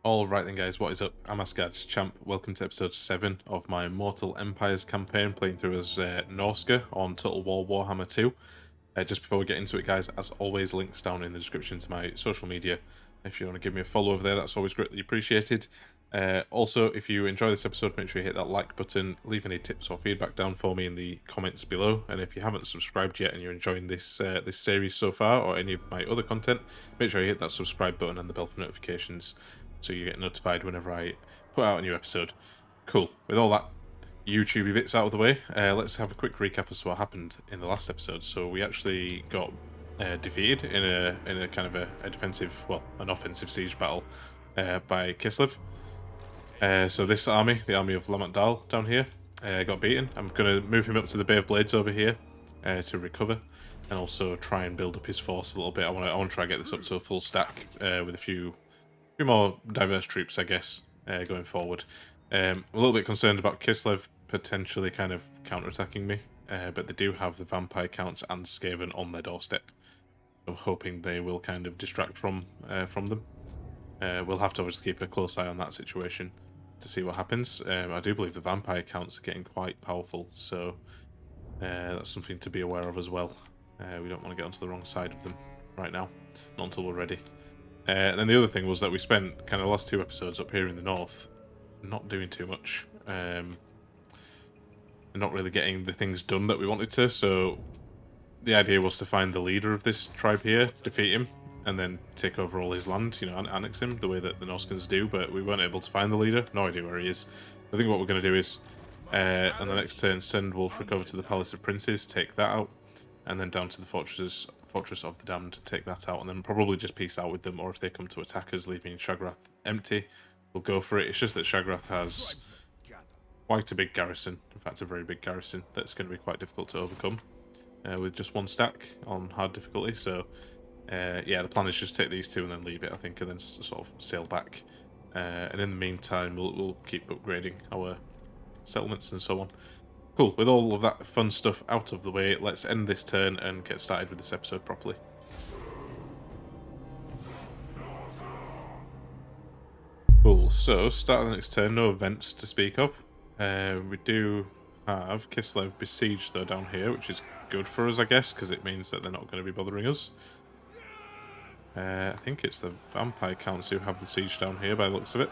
Alright then guys, what is up? I'm AsgardsChamp. Welcome to episode 7 of my Mortal Empires campaign, playing through as Norsca on Total War Warhammer 2. Just before we get into it guys, as always, links down in the description to my social media. If you want to give me a follow over there, that's always greatly appreciated. Also, if you enjoy this episode, make sure you hit that like button, leave any tips or feedback down for me in the comments below, and if you haven't subscribed yet and you're enjoying this this series so far, or any of my other content, make sure you hit that subscribe button and the bell for notifications, so you get notified whenever I put out a new episode. Cool. With all that YouTubey bits out of the way, let's have a quick recap as to what happened in the last episode. So we actually got defeated in a kind of a defensive, well, an offensive siege battle by Kislev. So this army, the army of Lamont Dal down here, got beaten. I'm going to move him up to the Bay of Blades over here to recover, and also try and build up his force a little bit. I want to try and get this up to a full stack with a few more diverse troops, I guess, going forward. I'm a little bit concerned about Kislev potentially kind of counterattacking me, but they do have the vampire counts and Skaven on their doorstep. I'm hoping they will kind of distract from them. We'll have to obviously keep a close eye on that situation to see what happens. I do believe the vampire counts are getting quite powerful, so that's something to be aware of as well. We don't want to get onto the wrong side of them right now, not until we're ready. And then the other thing was that we spent kind of the last 2 episodes up here in the north not doing too much, and not really getting the things done that we wanted to. So the idea was to find the leader of this tribe here, defeat him, and then take over all his land, you know, annex him the way that the Norscans do, but we weren't able to find the leader. No idea where he is. I think what we're going to do is, on the next turn, send Wulfrik over to the Palace of Princes, take that out, and then down to the Fortress of the Damned, take that out, and then probably just peace out with them, or if they come to attack us, leaving Shagrath empty, we'll go for it. It's just that Shagrath has quite a big garrison, in fact a very big garrison, that's going to be quite difficult to overcome with just 1 stack on hard difficulty. So yeah, the plan is just take these 2 and then leave it, I think, and then sort of sail back. And in the meantime, we'll keep upgrading our settlements and so on. Cool, with all of that fun stuff out of the way, let's end this turn and get started with this episode properly. Cool, so start of the next turn, no events to speak of. We do have Kislev besieged though down here, which is good for us, I guess, because it means that they're not going to be bothering us. I think it's the vampire counts who have the siege down here by the looks of it.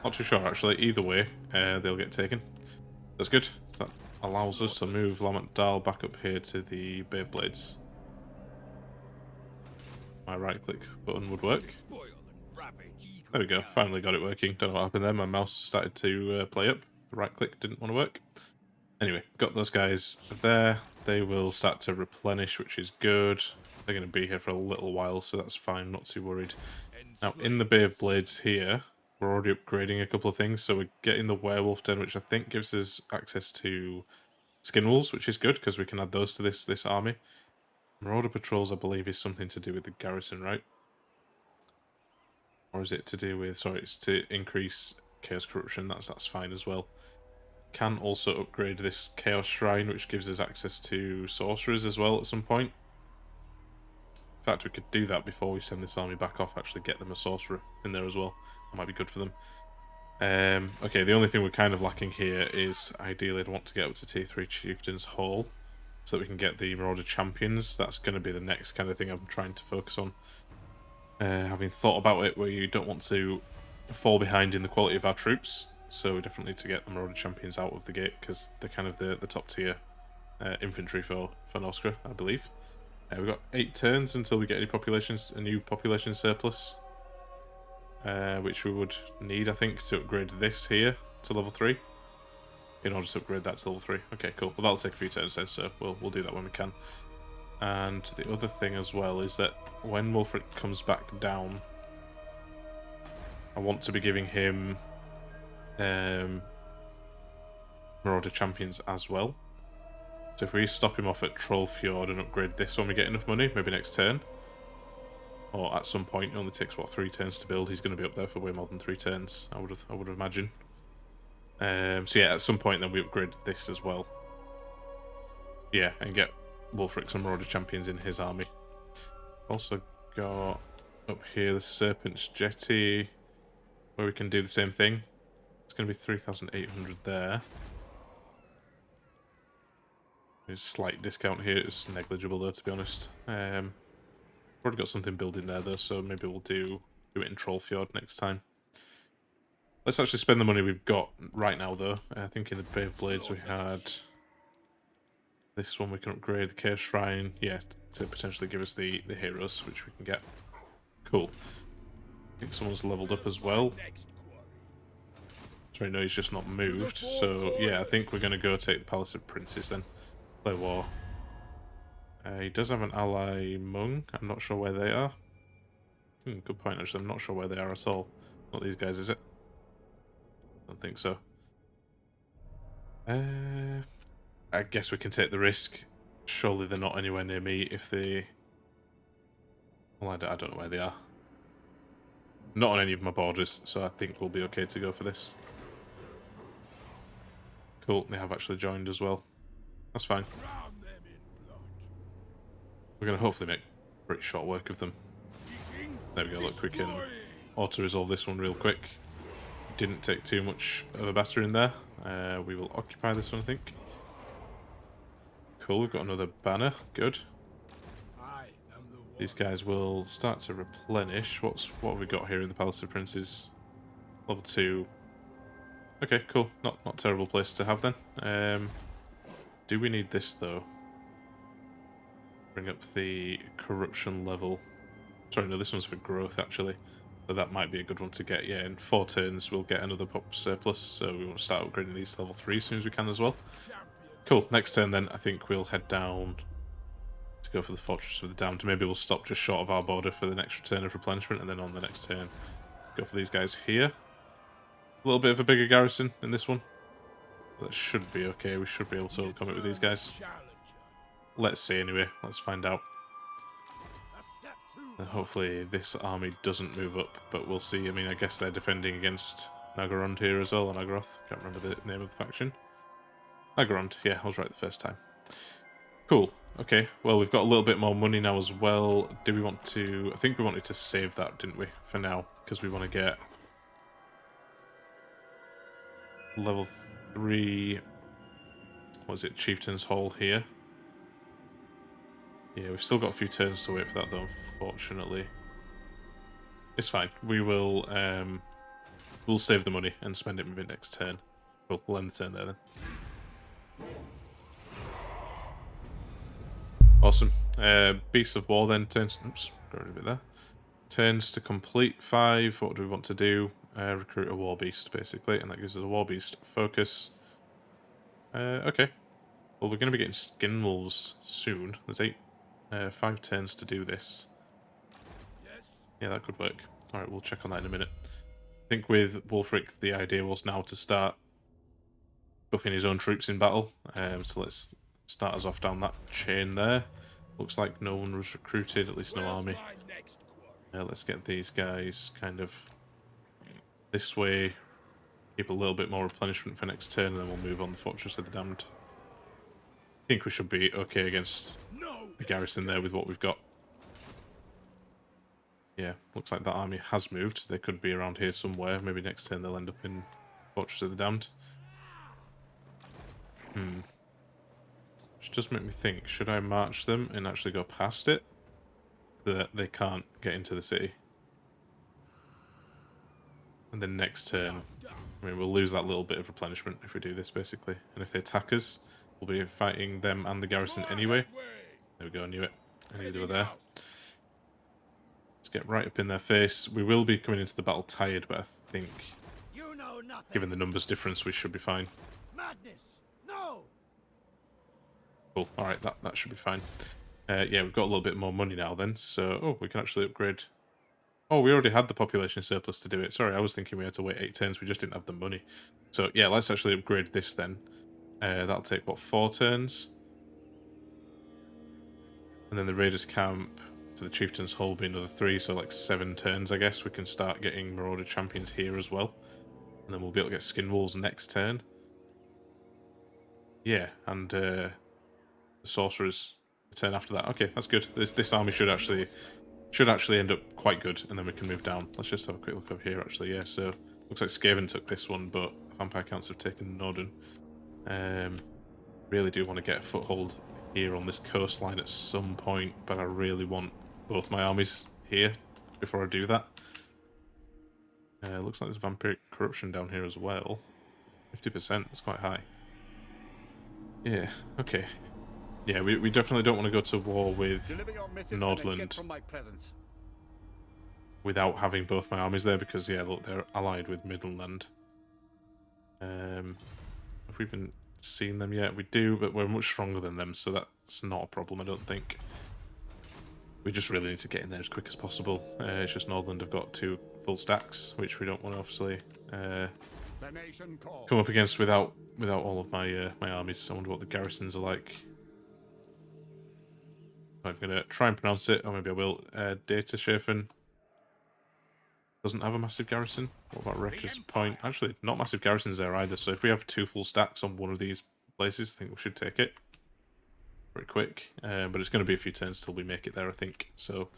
Not too sure actually, either way they'll get taken. That's good. That allows us to move Lamont Dal back up here to the Bay of Blades. My right click button would work. There we go, finally got it working. Don't know what happened there, my mouse started to play up. The right click didn't want to work. Anyway, got those guys there. They will start to replenish, which is good. They're going to be here for a little while, so that's fine, not too worried. Now, in the Bay of Blades here, we're already upgrading a couple of things, so we're getting the werewolf den, which I think gives us access to skin wolves, which is good, because we can add those to this army. Marauder patrols, I believe, is something to do with the garrison, right? Or is it to do with... Sorry, it's to increase chaos corruption, that's fine as well. Can also upgrade this chaos shrine, which gives us access to sorcerers as well at some point. In fact, we could do that before we send this army back off, actually get them a sorcerer in there as well. That might be good for them. Okay, the only thing we're kind of lacking here is ideally I'd want to get up to T3 Chieftain's Hall so that we can get the Marauder Champions. That's going to be the next kind of thing I'm trying to focus on. Having thought about it, where you don't want to fall behind in the quality of our troops, so we definitely need to get the Marauder Champions out of the gate because they're kind of the top tier infantry for Norsca, I believe. We've got 8 turns until we get a new population surplus. Which we would need, I think, to upgrade this here to level 3. In order to upgrade that to level 3. Okay, cool. Well, that'll take a few turns then, so we'll do that when we can. And the other thing as well is that when Wulfrik comes back down, I want to be giving him Marauder Champions as well. So if we stop him off at Trollfjord and upgrade this when we get enough money, maybe next turn, or at some point, it only takes, what, 3 turns to build. He's going to be up there for way more than 3 turns, I would imagine. So yeah, at some point then we upgrade this as well. Yeah, and get Wulfrik some Marauder Champions in his army. Also got Up here, the Serpent's Jetty, where we can do the same thing. It's going to be 3,800 there. There's a slight discount here. It's negligible though, to be honest. Already got something building there though, so maybe we'll do it in Trollfjord next time. Let's actually spend the money we've got right now though. I think in the Bay of Blades we had this one. We can upgrade the Chaos Shrine, yeah, to potentially give us the heroes, which we can get. Cool. I think someone's leveled up as well. Sorry, no, he's just not moved. So yeah, I think we're going to go take the Palace of Princes then. Play war. He does have an ally Mung. I'm not sure where they are. Good point, actually. I'm not sure where they are at all. Not these guys, is it? Don't think so. I guess we can take the risk. Surely they're not anywhere near me if they... Well, I don't know where they are. Not on any of my borders, so I think we'll be okay to go for this. Cool, they have actually joined as well. That's fine. We're going to hopefully make pretty short work of them. There we go, look, we can auto-resolve this one real quick. Didn't take too much of a batter in there. We will occupy this one, I think. Cool, we've got another banner. Good. These guys will start to replenish. What have we got here in the Palace of Princes? Level 2. Okay, cool. Not a terrible place to have then. Do we need this though? Bring up the corruption level. Sorry, no, this one's for growth actually. So that might be a good one to get. Yeah, in 4 turns we'll get another pop surplus. So we want to start upgrading these to level 3 as soon as we can as well. Cool. Next turn then, I think we'll head down to go for the Fortress of the Damned. Maybe we'll stop just short of our border for the next return of replenishment, and then on the next turn go for these guys here. A little bit of a bigger garrison in this one. That should be okay. We should be able to overcome it with these guys. Let's see anyway. Let's find out. And hopefully this army doesn't move up, but we'll see. I mean, I guess they're defending against Nagorond here as well, or Nagoroth. Can't remember the name of the faction. Nagorond, yeah, I was right the first time. Cool. Okay, well, we've got a little bit more money now as well. Do we want to... I think we wanted to save that, didn't we, for now? Because we want to get... level 3... what is it? Chieftain's Hall here. Yeah, we've still got a few turns to wait for that, though, unfortunately. It's fine. We will... we'll save the money and spend it maybe next turn. Cool, we'll end the turn there, then. Awesome. Beasts of War then turns... Oops, got rid of it there. Turns to complete 5. What do we want to do? Recruit a War Beast, basically, and that gives us a War Beast focus. Okay. Well, we're going to be getting Skin Wolves soon. There's 5 turns to do this. Yeah, that could work. Alright, we'll check on that in a minute. I think with Wulfrik, the idea was now to start buffing his own troops in battle. So let's start us off down that chain there. Looks like no one was recruited, at least no army. Let's get these guys kind of this way. Keep a little bit more replenishment for next turn, and then we'll move on the Fortress of the Damned. I think we should be okay against the garrison there with what we've got. Yeah, looks like that army has moved. They could be around here somewhere. Maybe next turn they'll end up in Fortress of the Damned. Which does make me think, should I march them and actually go past it? That they can't get into the city. And then next turn, I mean, we'll lose that little bit of replenishment if we do this, basically. And if they attack us, we'll be fighting them and the garrison anyway. There we go, I knew it. I knew they were there. Let's get right up in their face. We will be coming into the battle tired, but I think, given the numbers difference, we should be fine. Madness. No. Cool. Alright, that should be fine. Yeah, we've got a little bit more money now then, so... Oh, we can actually upgrade... Oh, we already had the population surplus to do it. Sorry, I was thinking we had to wait 8 turns, we just didn't have the money. So, yeah, let's actually upgrade this then. That'll take, what, 4 turns? And then the Raiders Camp to the Chieftain's Hall will be another 3, so like 7 turns, I guess. We can start getting Marauder Champions here as well. And then we'll be able to get Skin Wolves next turn. Yeah, and the Sorcerers the turn after that. Okay, that's good. This army should should actually end up quite good, and then we can move down. Let's just have a quick look over here, actually. Yeah, so looks like Skaven took this one, but Vampire Counts have taken Norden. Really do want to get a foothold here on this coastline at some point, but I really want both my armies here before I do that. Looks like there's vampiric corruption down here as well. 50%, that's quite high. Yeah, okay. Yeah, we definitely don't want to go to war with Nordland without having both my armies there, because, yeah, look, they're allied with Midland. Have we even seen them yet? We do, but we're much stronger than them, so that's not a problem, I don't think. We just really need to get in there as quick as possible. It's just Nordland have got 2 full stacks, which we don't want to obviously come up against without all of my my armies. I wonder what the garrisons are like. I'm going to try and pronounce it, or maybe I will. Dataschafen doesn't have a massive garrison. What about Wrecker's Point? Actually, not massive garrisons there either, so if we have 2 full stacks on one of these places, I think we should take it pretty quick. But it's going to be a few turns till we make it there, I think. So,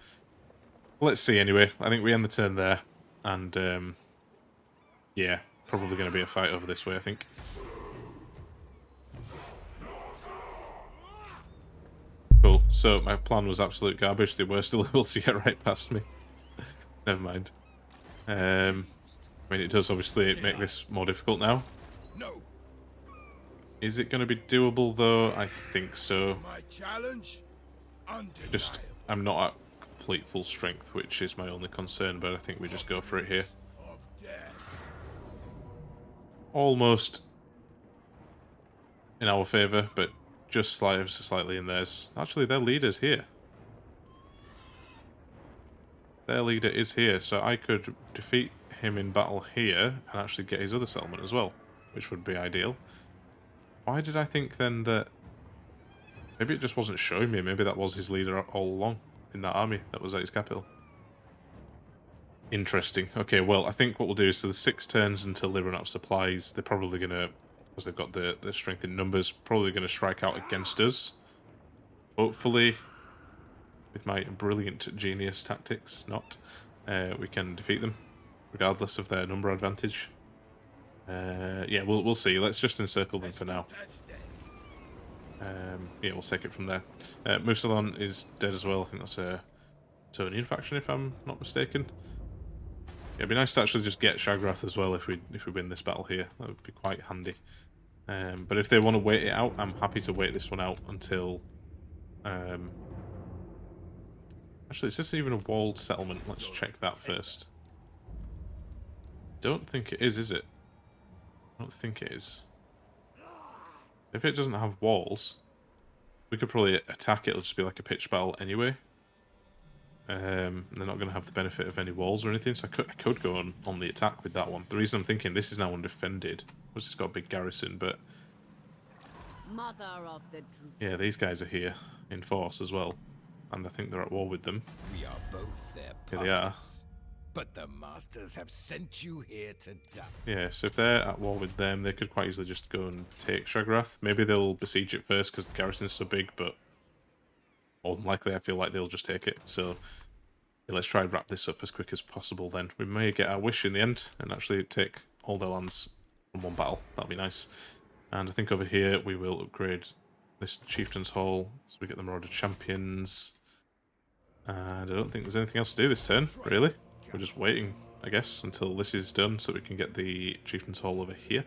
let's see anyway. I think we end the turn there, and yeah, probably going to be a fight over this way, I think. Cool, so my plan was absolute garbage. They were still able to get right past me. Never mind. I mean, it does obviously make this more difficult now. No. Is it going to be doable, though? I think so. My challenge? Just, I'm not at complete full strength, which is my only concern, but I think we just go for it here. Almost in our favour, but just slightly in theirs. Actually, their leader's here. Their leader is here, so I could defeat him in battle here and actually get his other settlement as well, which would be ideal. Why did I think then that... Maybe it just wasn't showing me. Maybe that was his leader all along in that army that was at his capital. Interesting. Okay, well, I think what we'll do is, so the 6 turns until they run out of supplies, they're probably going to, because they've got the strength in numbers, probably going to strike out against us. Hopefully, with my brilliant genius tactics, we can defeat them, regardless of their number advantage. Yeah, we'll see. Let's just encircle them for now. Yeah, we'll take it from there. Musalon is dead as well. I think that's a Tonian faction, if I'm not mistaken. Yeah, it'd be nice to actually just get Shagrath as well if we win this battle here. That would be quite handy. But if they want to wait it out, I'm happy to wait this one out until... Actually, is this even a walled settlement? Let's check that first. Don't think it is it? I don't think it is. If it doesn't have walls, we could probably attack it. It'll just be like a pitch battle anyway. They're not going to have the benefit of any walls or anything, so I could go on the attack with that one. The reason I'm thinking this is now undefended, because it's got a big garrison, but... Mother of the yeah, these guys are here in force as well, and I think they're at war with them. We are both their puppets. Here they are. But the masters have sent you here to die. Yeah, so if they're at war with them, they could quite easily just go and take Shagrath. Maybe they'll besiege it first because the garrison's so big, but more than likely I feel like they'll just take it. So yeah, let's try and wrap this up as quick as possible then. We may get our wish in the end and actually take all their lands from one battle. That'll be nice. And I think over here we will upgrade this Chieftain's Hall so we get the Marauder Champions. And I don't think there's anything else to do this turn, really. We're just waiting, I guess, until this is done so we can get the Chieftain's Hall over here.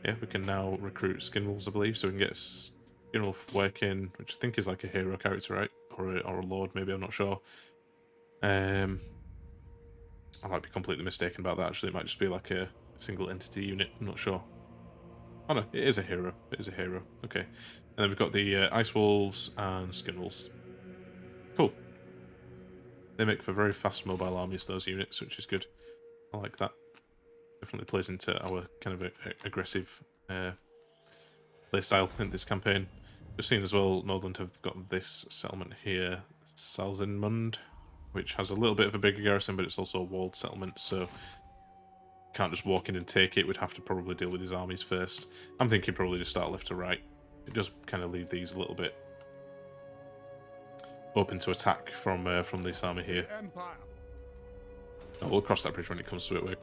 Yeah, we can now recruit Skinwolves, I believe, so we can get Skinwolf working, which I think is like a hero character, right? Or a lord, maybe, I'm not sure. I might be completely mistaken about that, actually. It might just be like a single entity unit, I'm not sure. Oh no, it is a hero. It is a hero. Okay. And then we've got the Ice Wolves and Skinwolves. Cool. They make for very fast mobile armies, those units, which is good. I like that. Definitely plays into our kind of aggressive playstyle in this campaign. Just seen as well, Nordland have got this settlement here, Salzenmund, which has a little bit of a bigger garrison, but it's also a walled settlement, so can't just walk in and take it. We'd have to probably deal with his armies first. I'm thinking probably just start left to right. It does kind of leave these a little bit open to attack from this army here. Oh, we'll cross that bridge when it comes to it. We're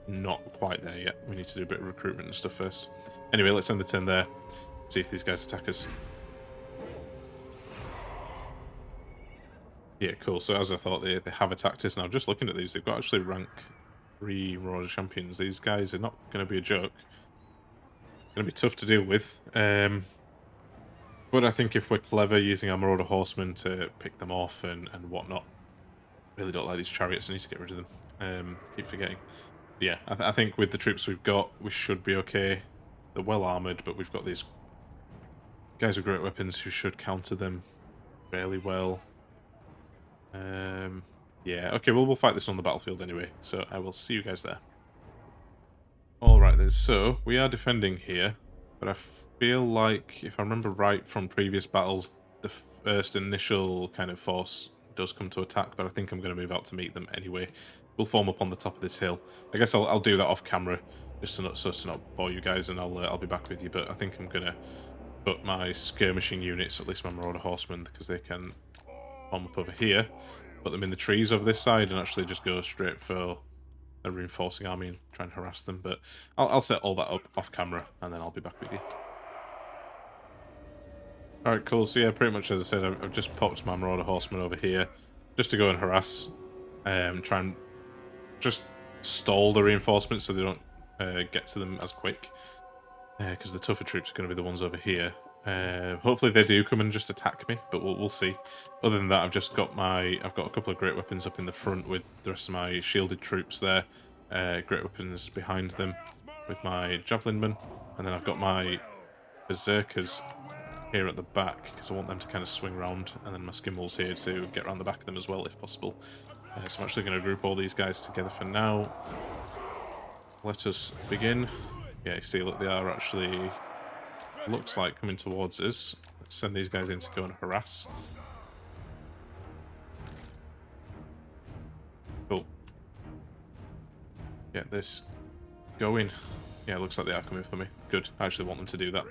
not quite there yet. We need to do a bit of recruitment and stuff first. Anyway, let's end the turn there. See if these guys attack us. Yeah, cool. So as I thought, they have attacked us. Now, just looking at these, they've got actually rank 3 Marauder champions. These guys are not going to be a joke. Going to be tough to deal with. But I think if we're clever using our Marauder horsemen to pick them off and whatnot, really don't like these chariots. I need to get rid of them. Keep forgetting. But yeah, I think with the troops we've got, we should be okay. They're well armoured, but we've got these guys with great weapons who should counter them fairly well. Yeah, okay, well, we'll fight this on the battlefield anyway, so I will see you guys there. Alright then, so we are defending here, but I feel like, if I remember right from previous battles, the first initial kind of force does come to attack, but I think I'm going to move out to meet them anyway. We'll form up on the top of this hill. I guess I'll do that off camera, just so as to not bore you guys, and I'll be back with you, but I think I'm going to put my skirmishing units, at least my Marauder horsemen, because they can form up over here, put them in the trees over this side, and actually just go straight for a reinforcing army and try and harass them. But I'll set all that up off camera, and then I'll be back with you. Alright, cool. So yeah, pretty much as I said, I've just popped my Marauder horsemen over here, just to go and harass, try and just stall the reinforcements so they don't get to them as quick, because the tougher troops are going to be the ones over here. Hopefully they do come and just attack me, but we'll see. Other than that, I've got a couple of great weapons up in the front with the rest of my shielded troops there. Great weapons behind them with my javelinmen, and then I've got my berserkers here at the back because I want them to kind of swing around, and then my skin wolves here to get around the back of them as well if possible. So I'm actually going to group all these guys together for now. Let us begin. Yeah, you see, look, they are actually, looks like, coming towards us. Let's send these guys in to go and harass. Cool. Get this going. Yeah, it looks like they are coming for me. Good. I actually want them to do that.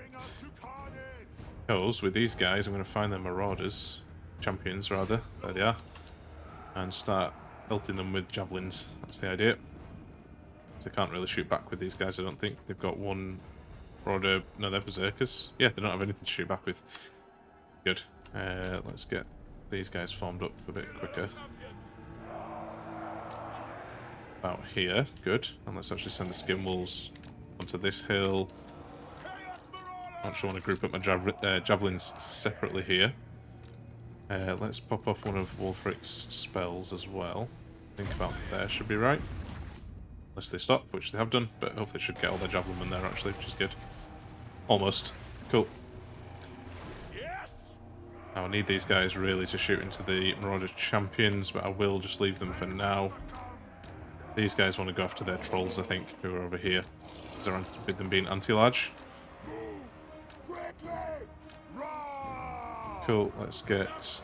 Because with these guys, I'm going to find their marauders, champions rather, there they are, and start pelting them with javelins. That's the idea. They can't really shoot back with these guys, I don't think. They've got one marauder, no, they're berserkers. Yeah, they don't have anything to shoot back with. Good. Let's get these guys formed up a bit quicker. About here, good. And let's actually send the skin wolves onto this hill. I actually want to group up my javelins separately here. Let's pop off one of Wulfrik's spells as well. Think about there, should be right. Unless they stop, which they have done, but hopefully it should get all their javelin there actually, which is good. Almost. Cool. Now I need these guys really to shoot into the Marauder champions, but I will just leave them for now. These guys want to go after their trolls, I think, who are over here. With them being anti-large. Cool, let's get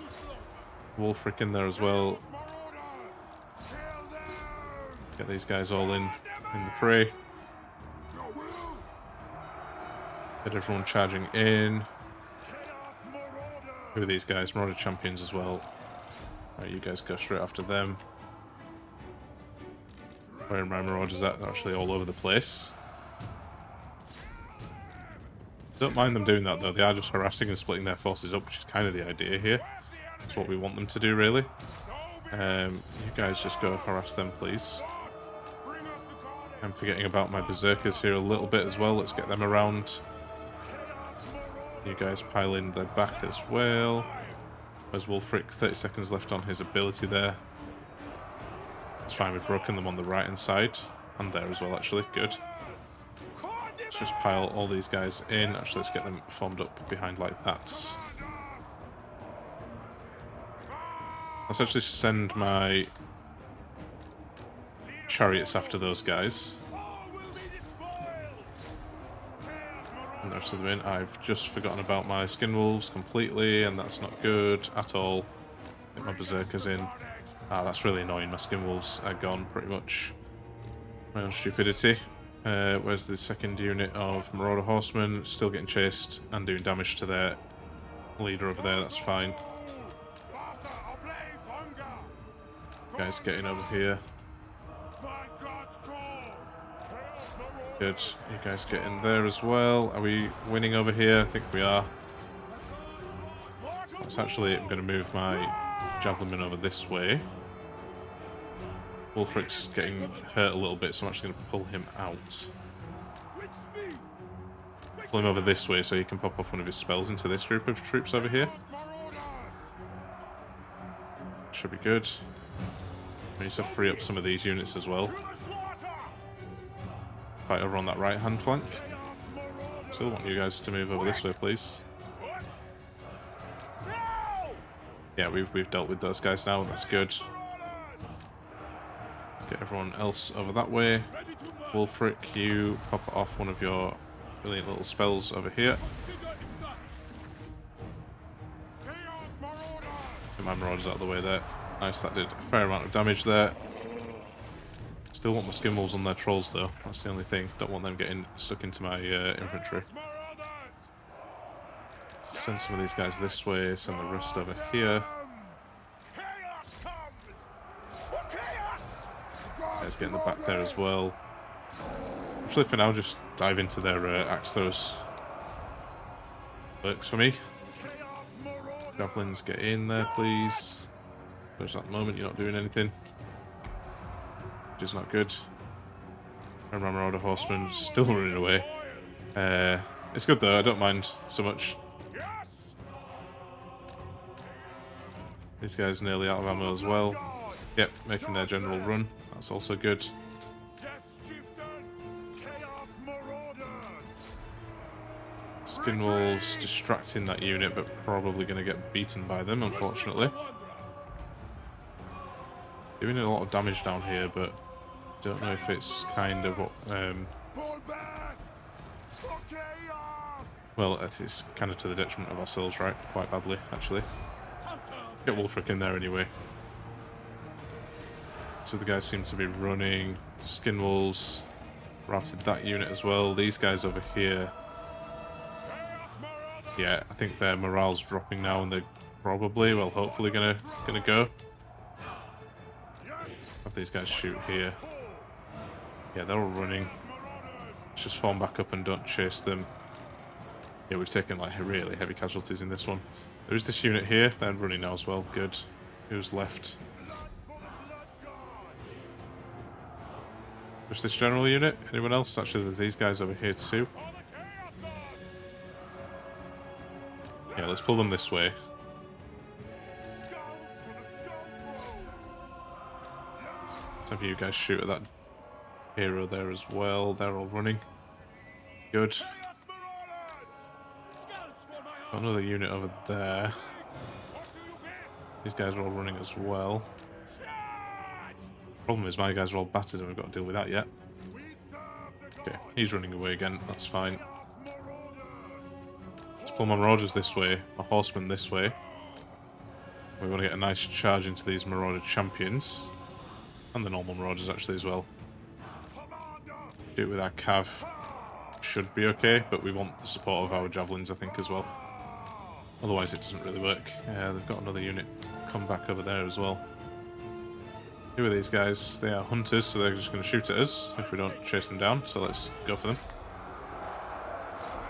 Wulfrik in there as well. Get these guys all in the fray. Get everyone charging in. Who are these guys? Marauder champions as well. Alright, you guys go straight after them. Where are my marauders at? They're actually all over the place. Don't mind them doing that though, they are just harassing and splitting their forces up, which is kind of the idea here. That's what we want them to do, really. You guys just go harass them, please. I'm forgetting about my berserkers here a little bit as well. Let's get them around. You guys pile in their back as well. Where's Wulfrik? 30 seconds left on his ability there. It's fine, we've broken them on the right hand side. And there as well, actually. Good. Let's just pile all these guys in. Actually, let's get them formed up behind like that. Let's actually send my chariots after those guys. And the rest of them in. I've just forgotten about my skin wolves completely, and that's not good at all. Get my berserkers in. Ah, that's really annoying. My skin wolves are gone pretty much. My own stupidity. Where's the second unit of Marauder horsemen? Still getting chased and doing damage to their leader over there. That's fine. Guys getting over here. Good. You guys get in there as well. Are we winning over here? I think we are. That's actually, I'm going to move my javelin over this way. Wulfrik's getting hurt a little bit, so I'm actually going to pull him out. Pull him over this way so he can pop off one of his spells into this group of troops over here. Should be good. We need to free up some of these units as well. Fight over on that right hand flank. Still want you guys to move over this way, please. Yeah, we've dealt with those guys now, that's good. Get everyone else over that way. Wulfrik, you pop off one of your brilliant little spells over here. Get my marauders out of the way there. Nice, that did a fair amount of damage there. Still want my skin wolves on their trolls though, that's the only thing. Don't want them getting stuck into my infantry. Send some of these guys this way, send the rest over here. Guys get in the back there as well. Actually, for now, just dive into their axe throws. Works for me. Javelins, get in there, please. There's at the moment, you're not doing anything. Which is not good. And my Marauder Horseman still running away. It's good though, I don't mind so much. These guys nearly out of ammo as well. Yep, making their general run. That's also good. Skinwolves distracting that unit, but probably going to get beaten by them, unfortunately. Doing a lot of damage down here, but don't know if it's kind of what... well, it's kind of to the detriment of ourselves, right? Quite badly, actually. Get Wulfrik in there anyway. So the guys seem to be running. Skinwolves routed that unit as well. These guys over here... yeah, I think their morale's dropping now, and they're probably, well, hopefully gonna go. Have these guys shoot here. Yeah, they're all running. Let's just form back up and don't chase them. Yeah, we've taken like really heavy casualties in this one. There is this unit here. They're running now as well. Good. Who's left? Just this general unit? Anyone else? Actually, there's these guys over here too. Yeah, let's pull them this way. Some of you guys shoot at that hero there as well. They're all running. Good. Got another unit over there. These guys are all running as well. Problem is my guys are all battered and we've got to deal with that yet. Okay, he's running away again. That's fine. Let's pull my marauders this way, my horsemen this way. We want to get a nice charge into these marauder champions. And the normal marauders actually as well. Do it with our cav. Should be okay, but we want the support of our javelins I think as well. Otherwise it doesn't really work. Yeah, they've got another unit come back over there as well. Who are these guys? They are hunters, so they're just going to shoot at us if we don't chase them down, so let's go for them.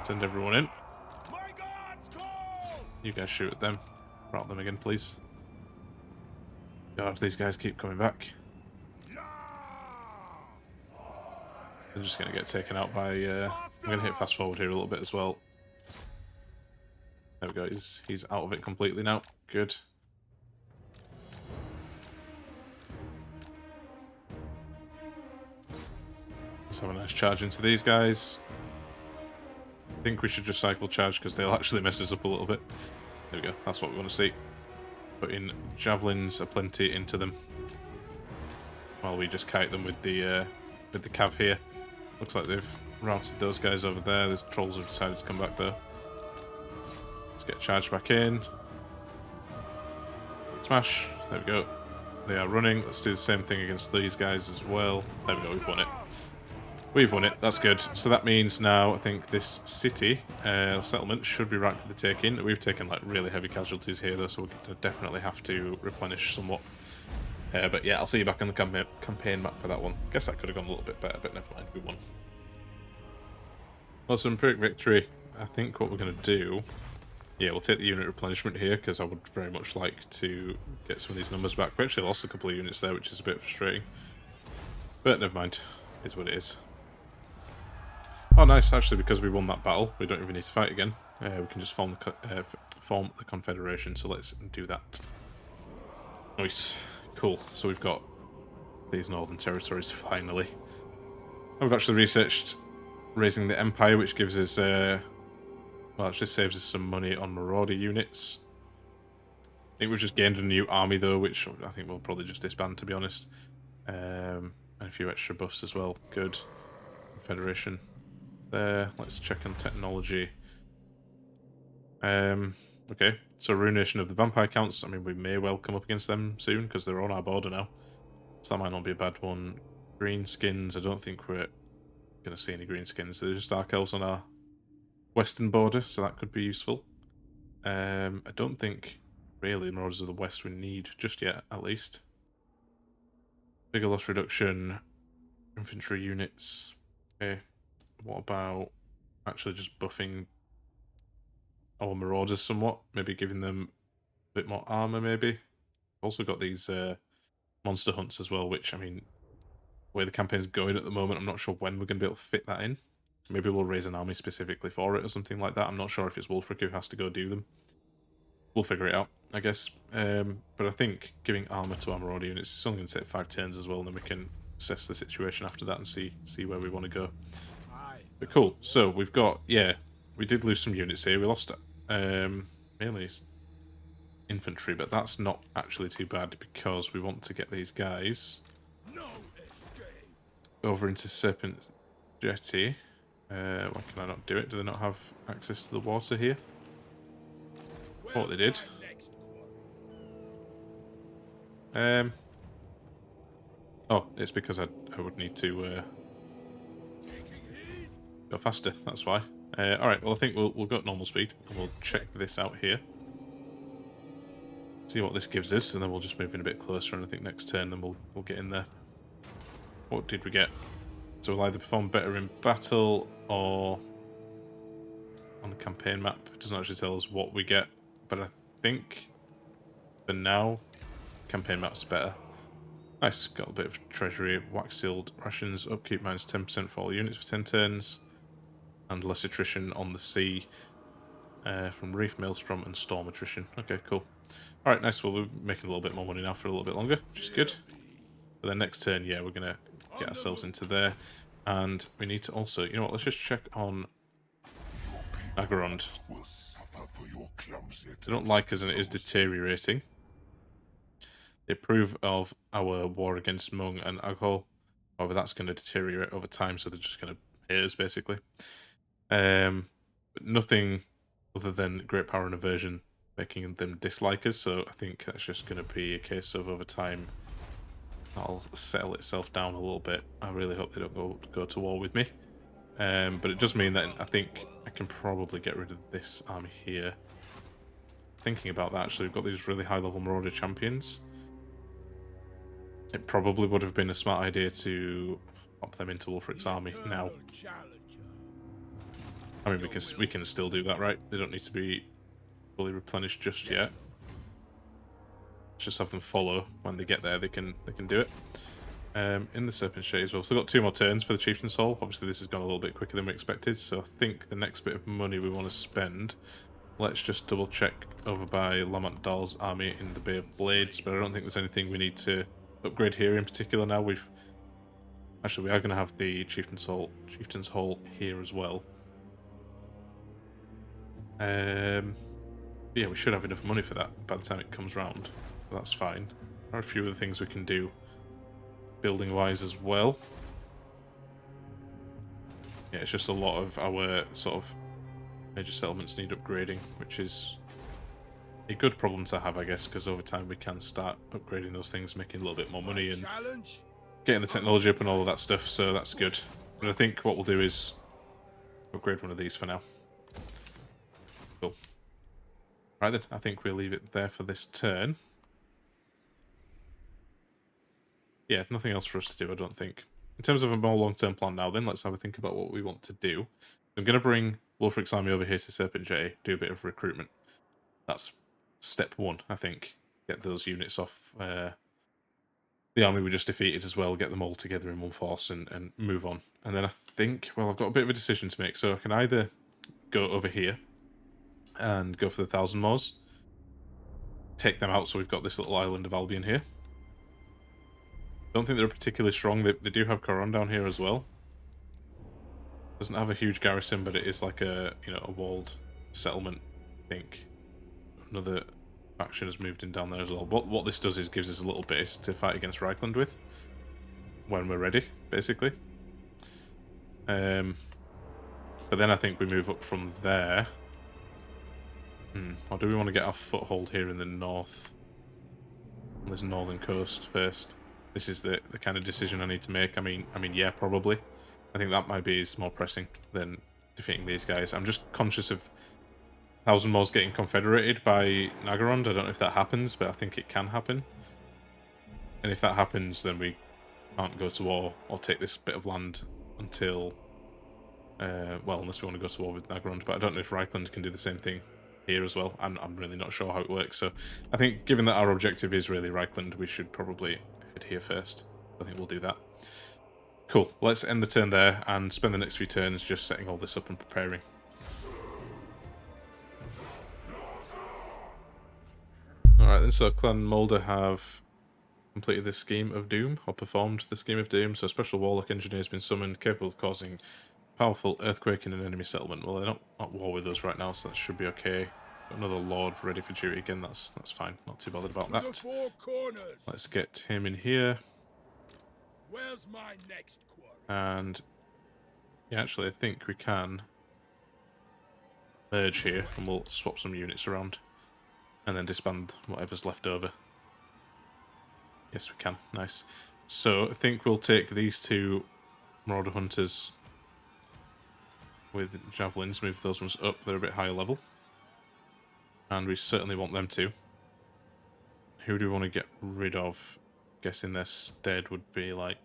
Send everyone in. You guys shoot at them. Rout them again, please. God, these guys keep coming back. They're just going to get taken out by... I'm going to hit fast forward here a little bit as well. There we go, he's out of it completely now. Good. Let's have a nice charge into these guys. I think we should just cycle charge because they'll actually mess us up a little bit. There we go, that's what we want to see. Put in javelins aplenty into them. While we just kite them with the cav here. Looks like they've routed those guys over there. The trolls have decided to come back though. Let's get charged back in. Smash. There we go. They are running. Let's do the same thing against these guys as well. There we go, we've won it. We've won it, that's good. So that means now I think this city, settlement, should be right for the taking. We've taken like really heavy casualties here though, so we're going to definitely have to replenish somewhat. But yeah, I'll see you back on the campaign map for that one. Guess that could have gone a little bit better, but never mind, we won. Well, some quick victory. I think what we're going to do... Yeah, we'll take the unit replenishment here, because I would very much like to get some of these numbers back. We actually lost a couple of units there, which is a bit frustrating. But never mind, is what it is. Oh, nice, actually, because we won that battle, we don't even need to fight again. We can just form the Confederation, so let's do that. Nice. Cool, so we've got these northern territories, finally. And we've actually researched raising the Empire, which gives us... well, actually saves us some money on Marauder units. I think we've just gained a new army, though, which I think we'll probably just disband, to be honest. And a few extra buffs as well. Good. Federation. There. Let's check on technology. Okay. So, Ruination of the Vampire Counts. I mean, we may well come up against them soon, because they're on our border now. So that might not be a bad one. Green skins. I don't think we're going to see any green skins. They're just Dark Elves on our western border, so that could be useful. I don't think really the Marauders of the West we need just yet, at least. Bigger loss reduction, infantry units. Okay, what about actually just buffing our Marauders somewhat? Maybe giving them a bit more armor, maybe. Also got these monster hunts as well, which, I mean, the way the campaign's going at the moment, I'm not sure when we're going to be able to fit that in. Maybe we'll raise an army specifically for it or something like that. I'm not sure if it's Wulfrik who has to go do them. We'll figure it out, I guess. But I think giving armor to our Marauder units is only going to take 5 turns as well, and then we can assess the situation after that and see where we want to go. But cool. So we've got, yeah, we did lose some units here. We lost mainly infantry, but that's not actually too bad because we want to get these guys over into Serpent Jetty. Why can I not do it? Do they not have access to the water here? Thought they did. Oh, it's because I would need to go faster, that's why. Alright, well I think we'll go at normal speed, and we'll check this out here. See what this gives us, and then we'll just move in a bit closer, and I think next turn then we'll get in there. What did we get? So we'll either perform better in battle, or on the campaign map. It doesn't actually tell us what we get, but I think for now, campaign map's better. Nice, got a bit of treasury, wax sealed rations, upkeep minus 10% for all units for 10 turns, and less attrition on the sea from reef, maelstrom, and storm attrition. Okay, cool. Alright, nice, well we're making a little bit more money now for a little bit longer, which is good. But then next turn, yeah, we're going to get ourselves into there, and we need to also, you know what, let's just check on Agarond. They don't like us and it is deteriorating. They approve of our war against Hmong and Aghol. However, that's going to deteriorate over time, so they're just going to hate us, basically. But nothing other than great power and aversion making them dislike us, so I think that's just going to be a case of over time that'll settle itself down a little bit. I really hope they don't go to war with me. But it does mean that I think I can probably get rid of this army here. Thinking about that, actually, we've got these really high-level Marauder champions. It probably would have been a smart idea to pop them into Wulfrik's army now. I mean, we can still do that, right? They don't need to be fully replenished just yet. Let's just have them follow when they get there. They can do it. In the Serpent Shade as well. So we've got 2 more turns for the Chieftain's Hall. Obviously, this has gone a little bit quicker than we expected. So I think the next bit of money we want to spend. Let's just double check over by Lamont Dahl's army in the Bay of Blades, but I don't think there's anything we need to upgrade here in particular now. We are going to have the Chieftain's Hall here as well. Yeah, we should have enough money for that by the time it comes round. So that's fine. There are a few other things we can do building wise as well. Yeah, it's just a lot of our sort of major settlements need upgrading, which is a good problem to have, I guess, because over time we can start upgrading those things, making a little bit more money and getting the technology up and all of that stuff, so that's good. But I think what we'll do is upgrade one of these for now. Cool. Right then, I think we'll leave it there for this turn. yeah, nothing else for us to do, I don't think. In terms of a more long-term plan now, then, let's have a think about what we want to do. I'm going to bring Wulfrik's army over here to Serpent Jetty, do a bit of recruitment. That's step one, I think. Get those units off the army we just defeated as well, get them all together in one force and move on. And then I think, well, I've got a bit of a decision to make, so I can either go over here and go for the 1,000 Moors, take them out so we've got this little island of Albion here. Don't think they're particularly strong. They do have Coron down here as well. Doesn't have a huge garrison, but it is like a, you know, a walled settlement, I think. Another faction has moved in down there as well. What this does is gives us a little base to fight against Reichland with when we're ready, basically. But then I think we move up from there. Or do we want to get our foothold here in the north? On this northern coast first? This is the kind of decision I need to make. I mean, yeah, probably. I think that might be more pressing than defeating these guys. I'm just conscious of 1,000 Moors getting confederated by Nagarond. I don't know if that happens, but I think it can happen. And if that happens, then we can't go to war or take this bit of land until... well, unless we want to go to war with Nagarond. But I don't know if Reichland can do the same thing here as well. I'm really not sure how it works. So I think, given that our objective is really Reichland, we should probably head here first. I think we'll do that. Cool. Let's end the turn there and spend the next few turns just setting all this up and preparing. Alright then, so Clan Mulder have completed the Scheme of Doom, or performed the Scheme of Doom. So a special Warlock Engineer has been summoned, capable of causing powerful earthquake in an enemy settlement. Well, they're not at war with us right now, so that should be okay. Got another Lord ready for duty again, that's fine. Not too bothered about that. Let's get him in here. Where's my next quarry? And yeah, actually, I think we can merge here, and we'll swap some units around, and then disband whatever's left over. Yes, we can. Nice. So I think we'll take these two Marauder Hunters with javelins, move those ones up. They're a bit higher level, and we certainly want them to. Who do we want to get rid of? Guessing their stead would be like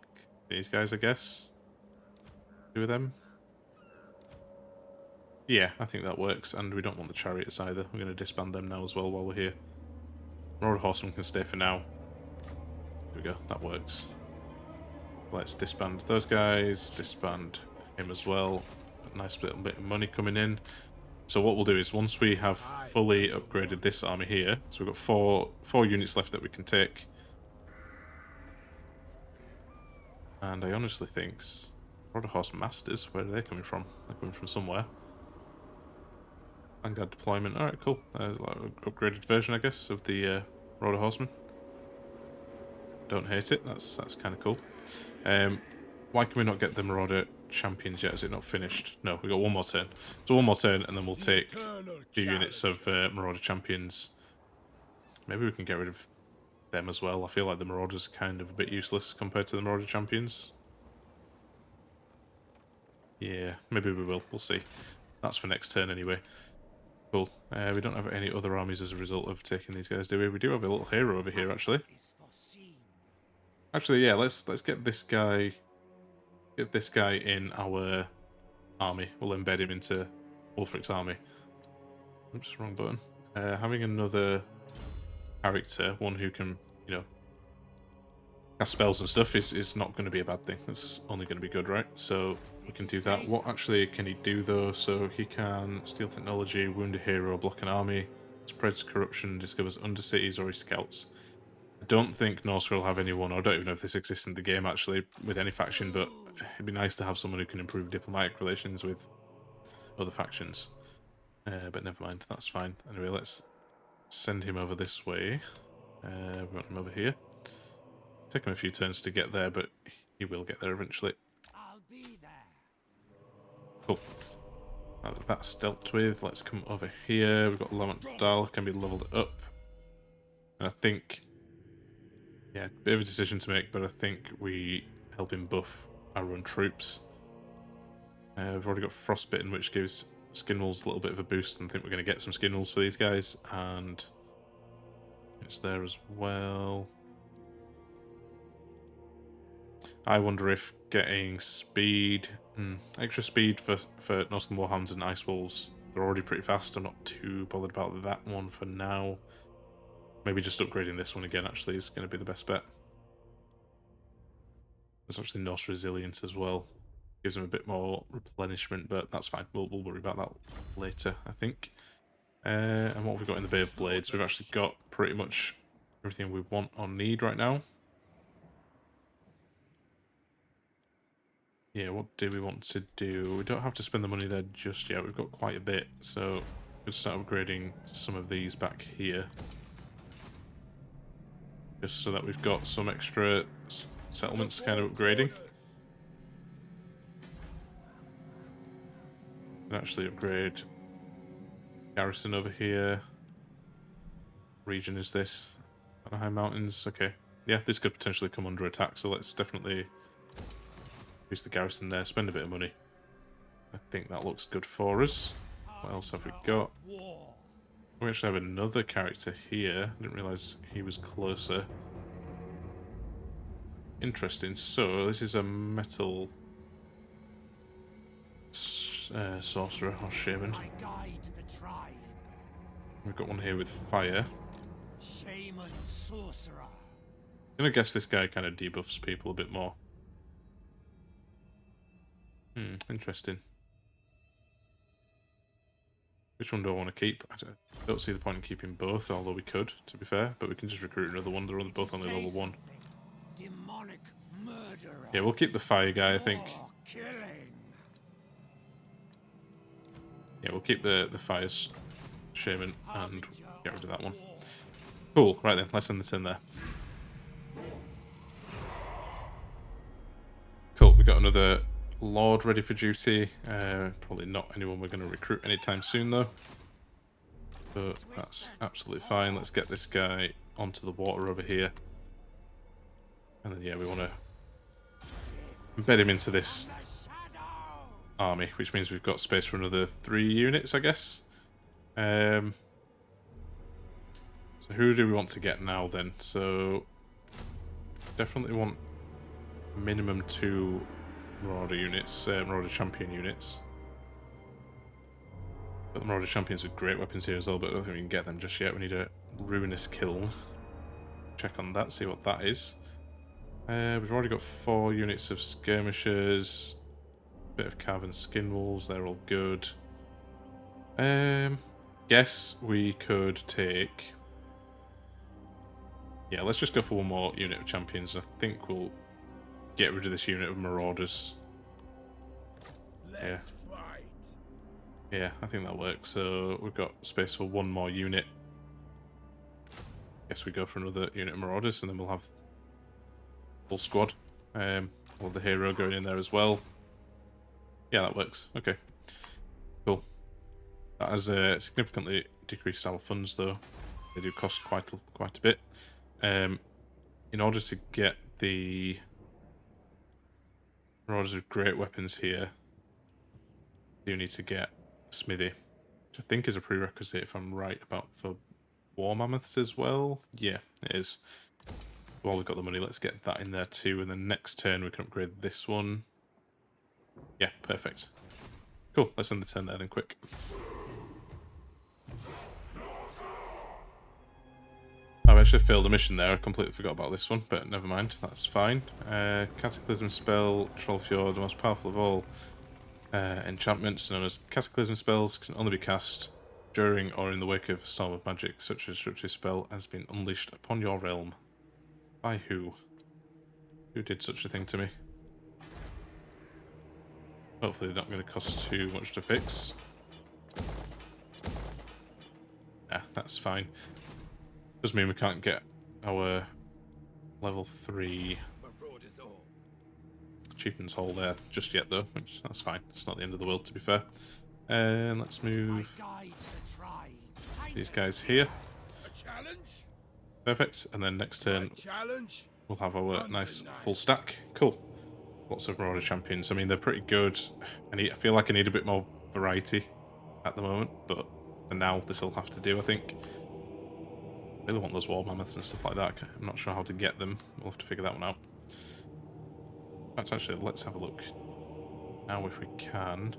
these guys, I guess. Two of them. Yeah, I think that works, and we don't want the chariots either. We're going to disband them now as well while we're here. Marauder Horseman can stay for now. There we go, that works. Let's disband those guys, disband him as well. A nice little bit of money coming in. So what we'll do is, once we have fully upgraded this army here, so we've got four units left that we can take. And I honestly think Marauder Horse Masters, where are they coming from? They're coming from somewhere. Vanguard deployment, alright, cool. Like an upgraded version, I guess, of the Marauder Horseman. Don't hate it, that's kind of cool. Why can we not get the Marauder Champions yet? Is it not finished? No, we got one more turn. So one more turn, and then we'll take 2 units of Marauder Champions. Maybe we can get rid of them as well. I feel like the Marauders are kind of a bit useless compared to the Marauder Champions. Yeah, maybe we will. We'll see. That's for next turn anyway. Cool. We don't have any other armies as a result of taking these guys, do we? We do have a little hero over here, actually. Actually, yeah, let's get this guy... Get this guy in our army. We'll embed him into Wulfrik's army. Oops, wrong button. Having another character, one who can, you know, cast spells and stuff, is not going to be a bad thing. It's only going to be good, right? So we can do that. What actually can he do, though? So he can steal technology, wound a hero, block an army, spreads corruption, discovers undercities, or he scouts. I don't think Norsca will have anyone, or I don't even know if this exists in the game, actually, with any faction, but it'd be nice to have someone who can improve diplomatic relations with other factions. But never mind, that's fine. Anyway, let's send him over this way. We want him over here. Take him a few turns to get there, but he will get there eventually. I'll be there. Cool. Now that that's dealt with, let's come over here. We've got Lamont Dahl, can be leveled up. And I think... yeah, bit of a decision to make, but I think we help him buff our own troops. We've already got Frostbitten, which gives Skin Wolves a little bit of a boost, and I think we're going to get some Skin Wolves for these guys, and it's there as well. I wonder if getting speed, extra speed for Norscan Warhounds and Ice Wolves, they're already pretty fast. I'm not too bothered about that one for now. Maybe just upgrading this one again actually is going to be the best bet. There's actually Norse Resilience as well. Gives them a bit more replenishment, but that's fine. We'll worry about that later, I think. And what have we got in the Bay of Blades? We've actually got pretty much everything we want or need right now. Yeah, what do we want to do? We don't have to spend the money there just yet. We've got quite a bit, so we'll start upgrading some of these back here. Just so that we've got some extra settlements kind of upgrading. And actually upgrade garrison over here. Region is this? High Mountains, okay. Yeah, this could potentially come under attack, so let's definitely increase the garrison there, spend a bit of money. I think that looks good for us. What else have we got? We actually have another character here. Didn't realise he was closer. Interesting. So, this is a metal sorcerer or shaman. We've got one here with fire. Shaman sorcerer. I'm gonna guess this guy kind of debuffs people a bit more. Interesting. Which one do I want to keep? I don't see the point in keeping both, although we could, to be fair. But we can just recruit another one. They're both only level 1. Demonic murderer. Yeah, we'll keep the fire guy, I think. Killing. Yeah, we'll keep the fire shaman and get rid of that one. Cool. Right then, let's send this in there. Cool. We got another Lord ready for duty. Probably not anyone we're going to recruit anytime soon, though. So that's absolutely fine. Let's get this guy onto the water over here. And then, yeah, we want to embed him into this army, which means we've got space for another 3 units, I guess. So who do we want to get now, then? So definitely want minimum 2 Marauder units, Marauder Champion units. Got the Marauder Champions with great weapons here as well, but I don't think we can get them just yet. We need a Ruinous Kiln. Check on that, see what that is. We've already got 4 units of Skirmishers. Bit of Carven Skin Wolves, they're all good. Guess we could take... Yeah, let's just go for one more unit of Champions. I think we'll get rid of this unit of Marauders. Let's fight. Yeah, I think that works. So we've got space for one more unit. Guess we go for another unit of Marauders, and then we'll have full squad. Or the hero going in there as well. Yeah, that works. Okay, cool. That has significantly decreased our funds, though. They do cost quite a bit. In order to get the Marauders with great weapons here, you need to get Smithy, which I think is a prerequisite, if I'm right, about for War Mammoths as well. Yeah, it is. While we've got the money, let's get that in there too, and then next turn we can upgrade this one. Yeah, perfect. Cool, let's end the turn there then, quick. I've actually failed a mission there. I completely forgot about this one, but never mind. That's fine. Cataclysm spell, Trollfjord, the most powerful of all enchantments, known as Cataclysm spells, can only be cast during or in the wake of a storm of magic. Such a destructive spell has been unleashed upon your realm. By who? Who did such a thing to me? Hopefully they're not going to cost too much to fix. Yeah, that's fine. Does mean we can't get our level 3 achievements hole there just yet, though, which that's fine. It's not the end of the world, to be fair. And let's move these guys here. Perfect. And then next turn we'll have our nice full stack. Cool. Lots of Marauder champions. I mean, they're pretty good. I feel like I need a bit more variety at the moment, but for now this will have to do, I think. I really want those War Mammoths and stuff like that. I'm not sure how to get them. We'll have to figure that one out. Actually, let's have a look now if we can.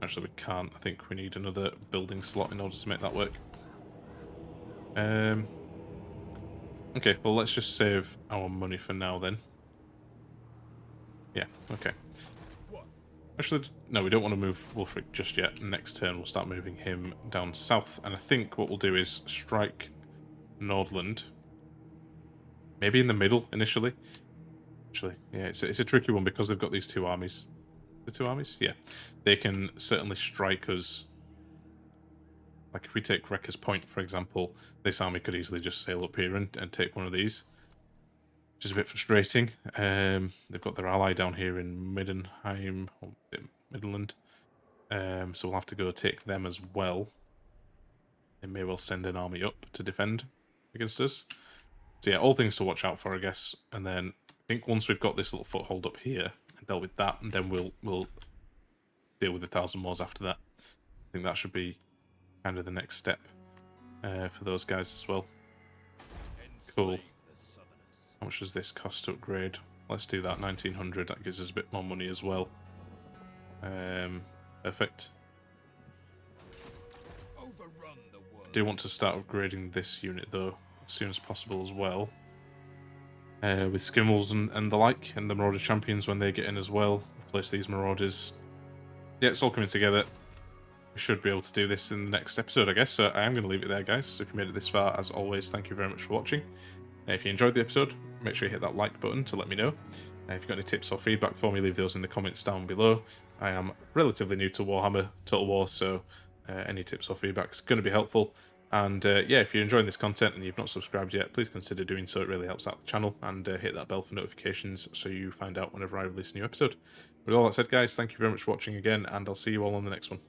Actually, we can't. I think we need another building slot in order to make that work. Okay, well, let's just save our money for now then. Yeah, okay. Actually, no, we don't want to move Wulfrik just yet. Next turn, we'll start moving him down south. And I think what we'll do is strike Nordland. Maybe in the middle, initially. Actually, yeah, it's a tricky one because they've got these two armies. The two armies? Yeah. They can certainly strike us. Like, if we take Wrecker's Point, for example, this army could easily just sail up here and take one of these. Which is a bit frustrating. They've got their ally down here in Middenheim, or Midland. So we'll have to go take them as well. They may well send an army up to defend against us. So yeah, all things to watch out for, I guess. And then I think once we've got this little foothold up here and dealt with that, and then we'll deal with the 1,000 Moors after that. I think that should be kind of the next step for those guys as well. Cool. How much does this cost to upgrade? Let's do that, 1900. That gives us a bit more money as well. Perfect. Do want to start upgrading this unit though as soon as possible as well. With Skimmels and the like, and the Marauder Champions when they get in as well. Replace these Marauders. Yeah, it's all coming together. We should be able to do this in the next episode, I guess. So I am going to leave it there, guys. So if you made it this far, as always, thank you very much for watching. If you enjoyed the episode, make sure you hit that like button to let me know. If you've got any tips or feedback for me, leave those in the comments down below. I am relatively new to Warhammer Total War, so any tips or feedback is going to be helpful. And yeah, if you're enjoying this content and you've not subscribed yet, please consider doing so. It really helps out the channel. And hit that bell for notifications so you find out whenever I release a new episode. With all that said, guys, thank you very much for watching again, and I'll see you all on the next one.